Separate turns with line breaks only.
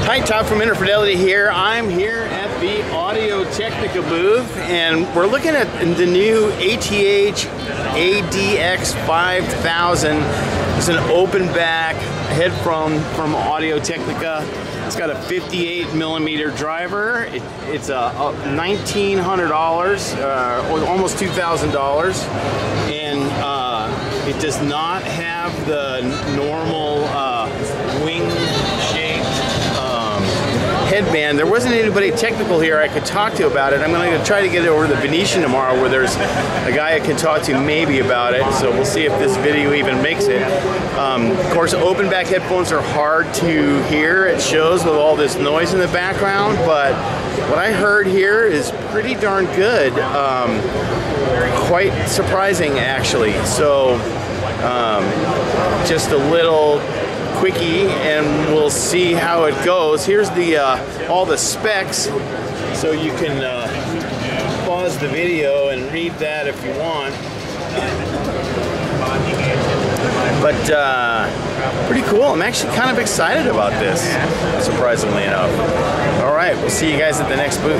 Hi, Todd from Interfidelity here. I'm here at the Audio Technica booth, and we're looking at the new ATH ADX5000. It's an open back headphone from Audio Technica. It's got a 58 millimeter driver. It's $1,900, almost $2,000, and it does not have the normal wing-shaped headband. There wasn't anybody technical here I could talk to about it. I'm going to try to get it over to the Venetian tomorrow, where there's a guy I can talk to maybe about it. So we'll see if this video even makes it. Of course, open back headphones are hard to hear at shows with all this noise in the background, but what I heard here is pretty darn good. Quite surprising, actually. So just a little quickie, and we'll see how it goes. Here's the all the specs, so you can pause the video and read that if you want. But pretty cool. I'm actually kind of excited about this, surprisingly enough. All right, we'll see you guys at the next booth.